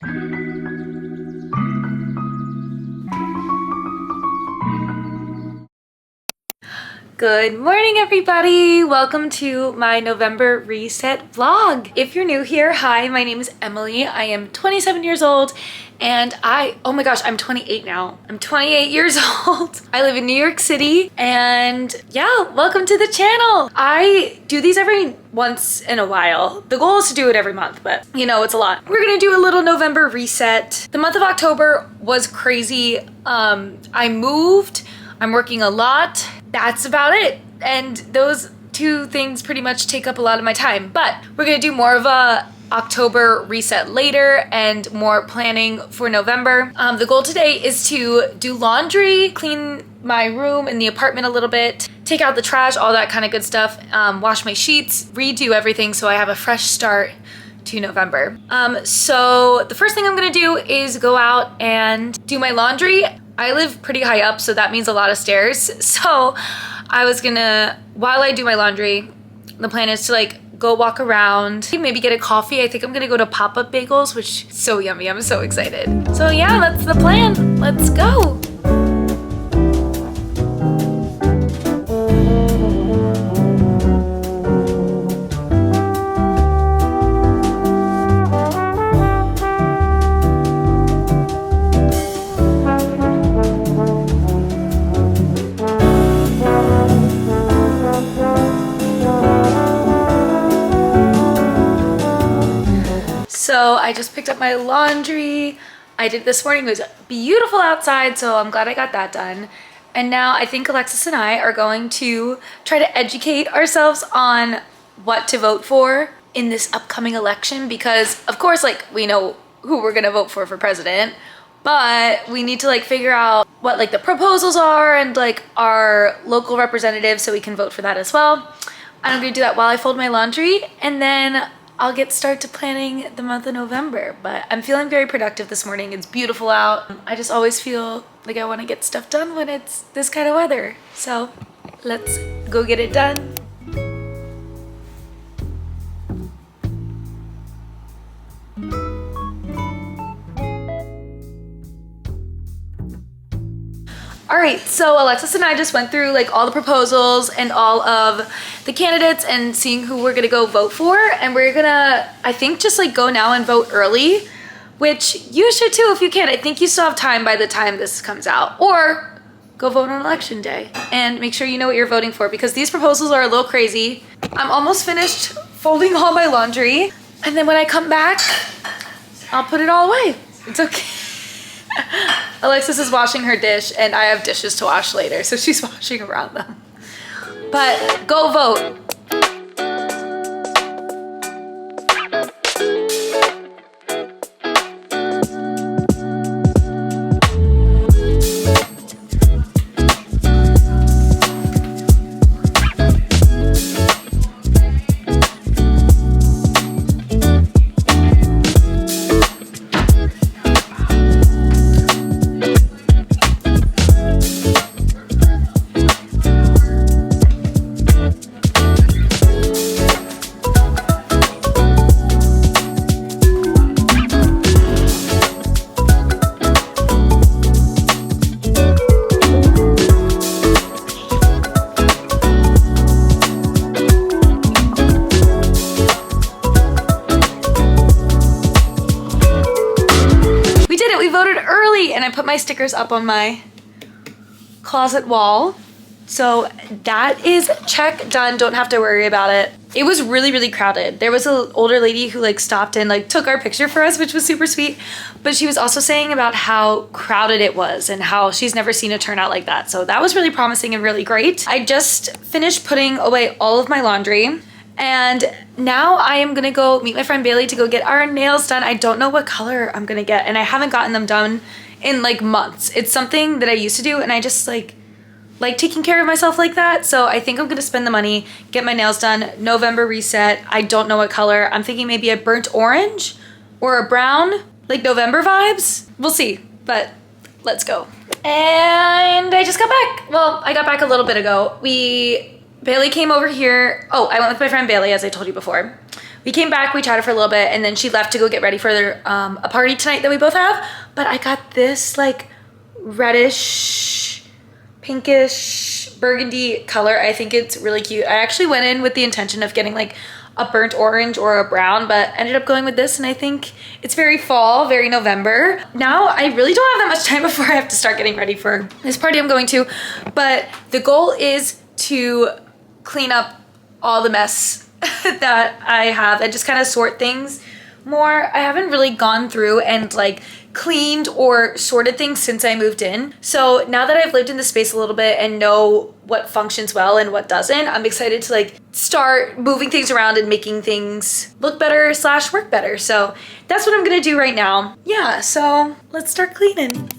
Good morning, everybody. Welcome to my November reset vlog. If you're new here, hi, my name is Emily. I am 27 years old and oh my gosh, I'm 28 now. I'm 28 years old. I live in New York City and yeah, welcome to the channel. I do these every once in a while. The goal is to do it every month, but you know, it's a lot. We're gonna do a little November reset. The month of October was crazy. I moved, I'm working a lot. That's about it. And those two things pretty much take up a lot of my time, but we're gonna do more of a October reset later and more planning for November. The goal today is to do laundry, clean my room and the apartment a little bit, take out the trash, all that kind of good stuff, wash my sheets, redo everything so I have a fresh start to November. So the first thing I'm gonna do is go out and do my laundry. I live pretty high up, so that means a lot of stairs. So I was gonna, while I do my laundry, the plan is to like go walk around, maybe get a coffee. I think I'm gonna go to Pop-Up Bagels, which is so yummy. I'm so excited. So yeah, that's the plan. Let's go. So I just picked up my laundry. I did this morning. It was beautiful outside, so I'm glad I got that done. And now I think Alexis and I are going to try to educate ourselves on what to vote for in this upcoming election, because of course, like, we know who we're gonna vote for president, but we need to like figure out what like the proposals are and like our local representatives so we can vote for that as well. I'm gonna do that while I fold my laundry, and then I'll get started to planning the month of November. But I'm feeling very productive this morning. It's beautiful out. I just always feel like I want to get stuff done when it's this kind of weather. So let's go get it done. All right, so Alexis and I just went through like all the proposals and all of the candidates and seeing who we're gonna go vote for. And we're gonna, I think, just like go now and vote early, which you should too if you can. I think you still have time by the time this comes out, or go vote on election day and make sure you know what you're voting for, because these proposals are a little crazy. I'm almost finished folding all my laundry, and then when I come back, I'll put it all away. It's okay. Alexis is washing her dish and I have dishes to wash later, so she's washing around them. But go vote. And I put my stickers up on my closet wall. So that is check, done, don't have to worry about it. It was really, really crowded. There was an older lady who like stopped and like took our picture for us, which was super sweet. But she was also saying about how crowded it was and how she's never seen a turnout like that. So that was really promising and really great. I just finished putting away all of my laundry. And now I am gonna go meet my friend Bailey to go get our nails done. I don't know what color I'm gonna get, and I haven't gotten them done in like months. It's something that I used to do, and I just like taking care of myself like that. So I think I'm gonna spend the money, get my nails done, November reset. I don't know what color. I'm thinking maybe a burnt orange or a brown, like November vibes. We'll see, but let's go. And I just got back. Well, I got back a little bit ago. Bailey came over here. Oh, I went with my friend Bailey, as I told you before. We We came back, we chatted for a little bit, and then she left to go get ready for a party tonight that we both have. But I got this like reddish, pinkish, burgundy color. I think it's really cute. I actually went in with the intention of getting like a burnt orange or a brown, but ended up going with this, and I think it's very fall, very November. Now I really don't have that much time before I have to start getting ready for this party I'm going to, but the goal is to clean up all the mess that I have and just kind of sort things more. I haven't really gone through and like cleaned or sorted things since I moved in. So now that I've lived in the space a little bit and know what functions well and what doesn't, I'm excited to like start moving things around and making things look better / work better. So that's what I'm gonna do right now. Yeah, so let's start cleaning.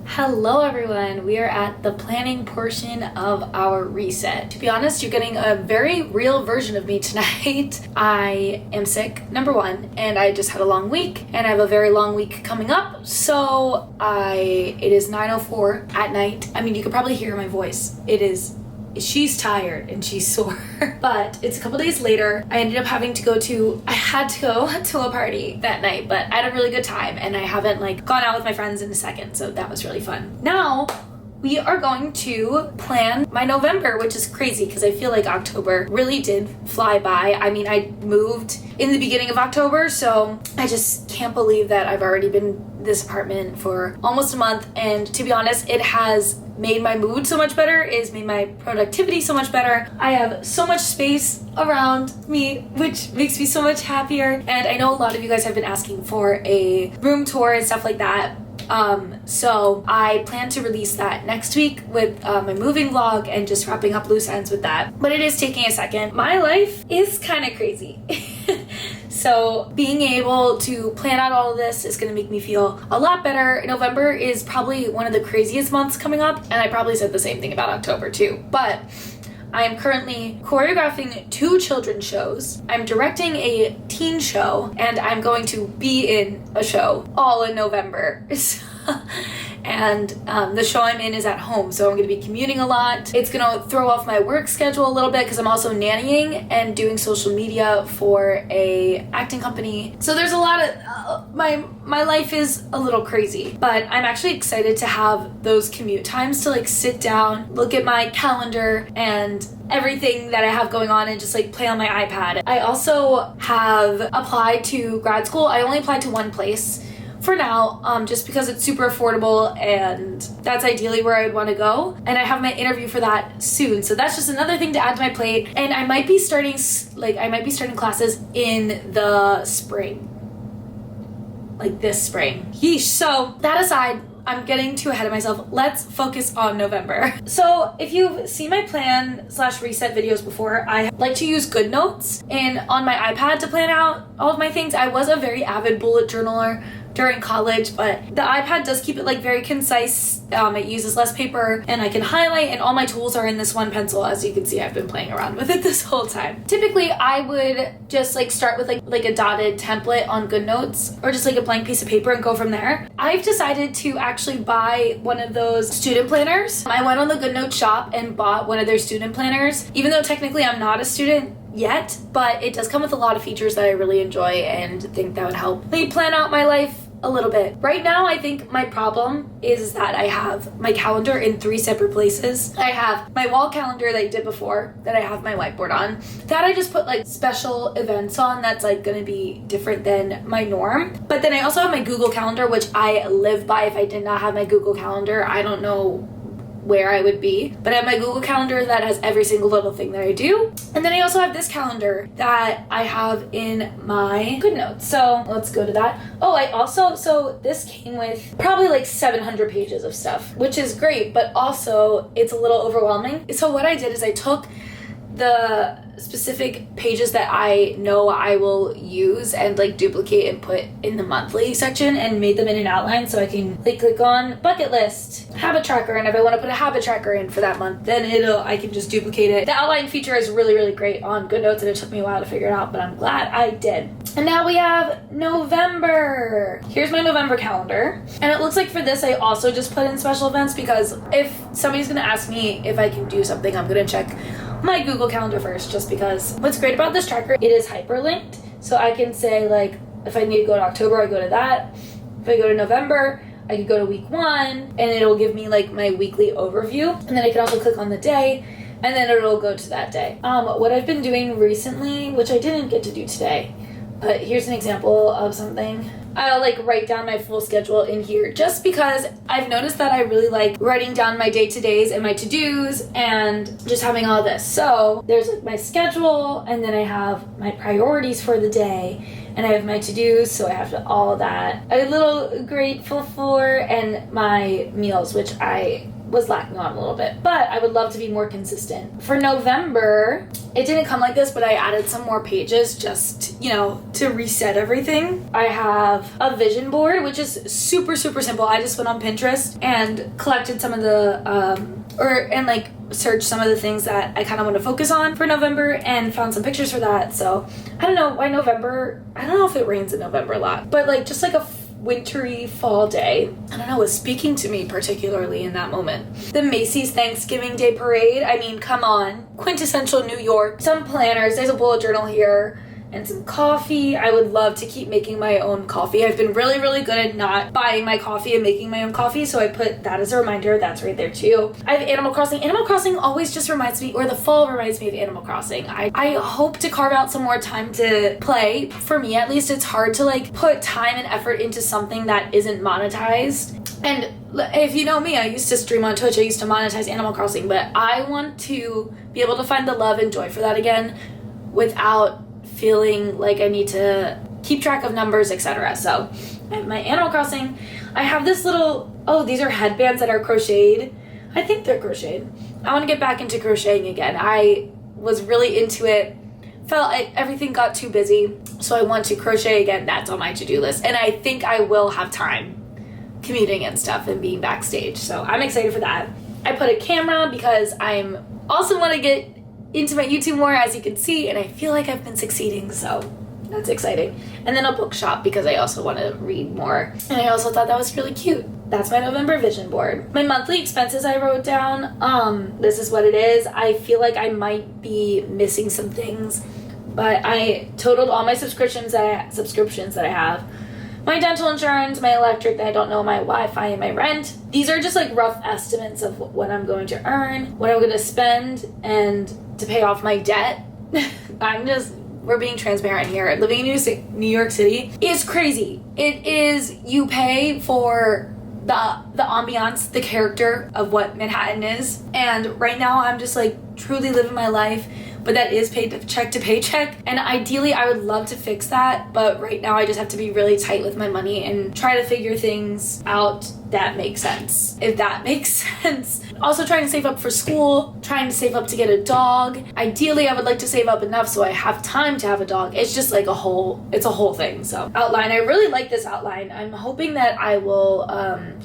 Hello everyone, we are at the planning portion of our reset. To be honest, you're getting a very real version of me tonight. I am sick, number one, and I just had a long week, and I have a very long week coming up, so it is 9:04 at night. I mean, you could probably hear my voice. She's tired and she's sore. But it's a couple days later. I ended up having to go to a party that night, but I had a really good time and I haven't gone out with my friends in a second, so that was really fun. Now we are going to plan my November, which is crazy because I feel like October really did fly by. I mean, I moved in the beginning of October, so I just can't believe that I've already been in this apartment for almost a month. And to be honest, it has made my mood so much better, it's made my productivity so much better. I have so much space around me, which makes me so much happier. And I know a lot of you guys have been asking for a room tour and stuff like that. So I plan to release that next week with my moving vlog and just wrapping up loose ends with that. But it is taking a second. My life is kind of crazy. So being able to plan out all of this is going to make me feel a lot better. November is probably one of the craziest months coming up, and I probably said the same thing about October too. But I am currently choreographing 2 children's shows. I'm directing a teen show, and I'm going to be in a show all in November. And the show I'm in is at home, so I'm going to be commuting a lot. It's going to throw off my work schedule a little bit because I'm also nannying and doing social media for a acting company. So there's a lot of my life is a little crazy, but I'm actually excited to have those commute times to like sit down, look at my calendar and everything that I have going on and just like play on my iPad. I also have applied to grad school. I only applied to one place for now, just because it's super affordable and that's ideally where I would want to go. And I have my interview for that soon. So that's just another thing to add to my plate. And I might be starting classes in the spring. Like this spring. Yeesh. So that aside, I'm getting too ahead of myself. Let's focus on November. So if you've seen my plan/reset videos before, I like to use GoodNotes on my iPad to plan out all of my things. I was a very avid bullet journaler during college, but the iPad does keep it like very concise. It uses less paper and I can highlight, and all my tools are in this one pencil. As you can see, I've been playing around with it this whole time. Typically, I would just like start with like a dotted template on GoodNotes or just like a blank piece of paper and go from there. I've decided to actually buy one of those student planners. I went on the GoodNotes shop and bought one of their student planners, even though technically I'm not a student yet, but it does come with a lot of features that I really enjoy and think that would help me plan out my life a little bit. Right now, I think my problem is that I have my calendar in 3 separate places. I have my wall calendar that I did before, that I have my whiteboard on, that I just put like special events on that's like gonna be different than my norm. But then I also have my Google Calendar, which I live by. If I did not have my Google Calendar, I don't know where I would be. But I have my Google Calendar that has every single little thing that I do. And then I also have this calendar that I have in my GoodNotes. So let's go to that. Oh, so this came with probably like 700 pages of stuff, which is great, but also it's a little overwhelming. So what I did is I took the specific pages that I know I will use and like duplicate and put in the monthly section and made them in an outline, so I can like click on bucket list, habit tracker, and if I want to put a habit tracker in for that month, then I can just duplicate it. The outline feature is really, really great on GoodNotes, and it took me a while to figure it out, but I'm glad I did. And now we have November. Here's my November calendar. And it looks like for this, I also just put in special events, because if somebody's gonna ask me if I can do something, I'm gonna check my Google Calendar first, just because what's great about this tracker, it is hyperlinked. So I can say like, if I need to go to October, I go to that. If I go to November, I could go to week 1 and it'll give me like my weekly overview. And then I can also click on the day and then it'll go to that day. What I've been doing recently, which I didn't get to do today, but here's an example of something. I'll like write down my full schedule in here, just because I've noticed that I really like writing down my day-to-days and my to-dos and just having all this. So there's like my schedule, and then I have my priorities for the day, and I have my to-dos, so I have all of that. I'm a little grateful for, and my meals, which I was lacking on a little bit, but I would love to be more consistent. For November, it didn't come like this, but I added some more pages just, to reset everything. I have a vision board, which is super, super simple. I just went on Pinterest and collected some of the, searched some of the things that I kind of want to focus on for November and found some pictures for that. So I don't know why November, I don't know if it rains in November a lot, but like just like a wintry fall day, I don't know, was speaking to me particularly in that moment. The Macy's Thanksgiving Day Parade, I mean, come on, quintessential New York. Some planners, there's a bullet journal here, and some coffee. I would love to keep making my own coffee. I've been really, really good at not buying my coffee and making my own coffee, so I put that as a reminder. That's right there too. I have Animal Crossing. Animal Crossing always just reminds me, or the fall reminds me of Animal Crossing. I hope to carve out some more time to play. For me, at least, it's hard to like put time and effort into something that isn't monetized. And if you know me, I used to stream on Twitch. I used to monetize Animal Crossing, but I want to be able to find the love and joy for that again without feeling like I need to keep track of numbers, etc. So I have my Animal Crossing. I have this little, oh, these are headbands that are crocheted. I think they're crocheted. I want to get back into crocheting again. I was really into it. Felt like everything got too busy, so I want to crochet again. That's on my to-do list. And I think I will have time commuting and stuff and being backstage. So I'm excited for that. I put a camera because I'm also want to get into my YouTube more, as you can see, and I feel like I've been succeeding, so that's exciting. And then a bookshop because I also want to read more. And I also thought that was really cute. That's my November vision board. My monthly expenses I wrote down. This is what it is. I feel like I might be missing some things, but I totaled all my subscriptions that I have. My dental insurance, my electric that I don't know, my Wi-Fi, and my rent. These are just like rough estimates of what I'm going to earn, what I'm going to spend, and to pay off my debt. We're being transparent here. Living in New York City is crazy. It is, you pay for the ambiance, the character of what Manhattan is. And right now I'm just like truly living my life, but that is paid check to paycheck. And ideally I would love to fix that, but right now I just have to be really tight with my money and try to figure things out that make sense, if that makes sense. Also trying to save up for school, trying to save up to get a dog. Ideally I would like to save up enough so I have time to have a dog. It's just like it's a whole thing. So outline, I really like this outline. I'm hoping that I will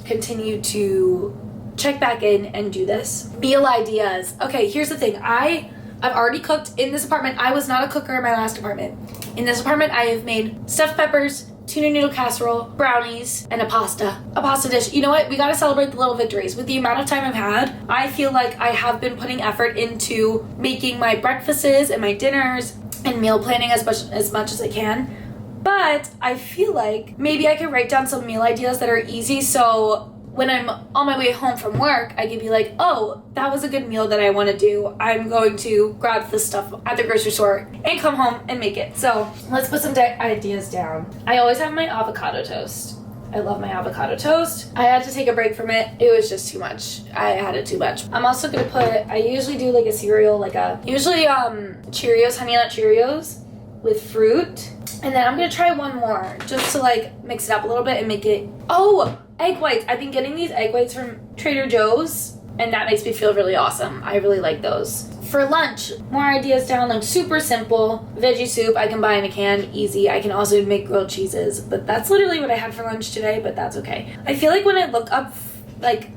continue to check back in and do this. Meal ideas. Okay, here's the thing. I've already cooked in this apartment. I was not a cooker in my last apartment. In this apartment, I have made stuffed peppers, tuna noodle casserole, brownies, and a pasta dish. You know what? We gotta celebrate the little victories. With the amount of time I've had, I feel like I have been putting effort into making my breakfasts and my dinners and meal planning as much as I can. But I feel like maybe I could write down some meal ideas that are easy, so when I'm on my way home from work, I can be like, oh, that was a good meal that I want to do. I'm going to grab this stuff at the grocery store and come home and make it. So let's put some ideas down. I always have my avocado toast. I love my avocado toast. I had to take a break from it. It was just too much. I had it too much. I'm also gonna I usually do like a cereal, usually Cheerios, Honey Nut Cheerios with fruit. And then I'm gonna try one more just to like mix it up a little bit and make it, egg whites. I've been getting these egg whites from Trader Joe's and that makes me feel really awesome. I really like those. For lunch, more ideas down, like super simple. Veggie soup, I can buy in a can, easy. I can also make grilled cheeses, but that's literally what I had for lunch today, but that's okay. I feel like when I look up like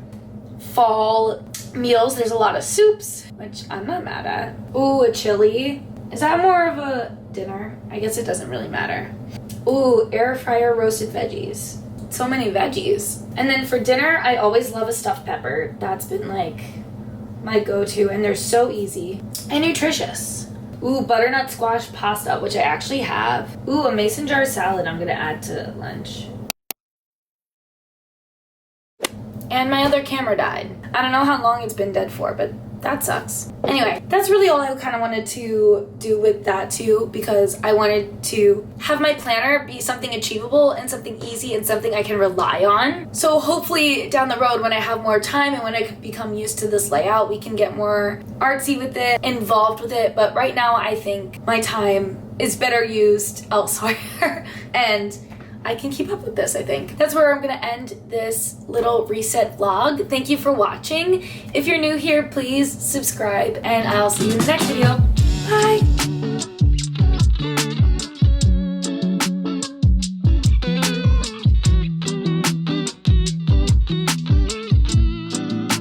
fall meals, there's a lot of soups, which I'm not mad at. Ooh, a chili. Is that more of a dinner? I guess it doesn't really matter. Ooh, air fryer roasted veggies. So many veggies. And then for dinner, I always love a stuffed pepper. That's been like my go-to, and they're so easy and nutritious. Ooh, butternut squash pasta, which I actually have. Ooh, a mason jar salad I'm gonna add to lunch. And my other camera died. I don't know how long it's been dead for, but that sucks. Anyway, that's really all I kind of wanted to do with that too, because I wanted to have my planner be something achievable and something easy and something I can rely on. So hopefully down the road when I have more time and when I become used to this layout, we can get more artsy with it, involved with it. But right now I think my time is better used elsewhere and I can keep up with this, I think. That's where I'm gonna end this little reset vlog. Thank you for watching. If you're new here, please subscribe and I'll see you in the next video. Bye.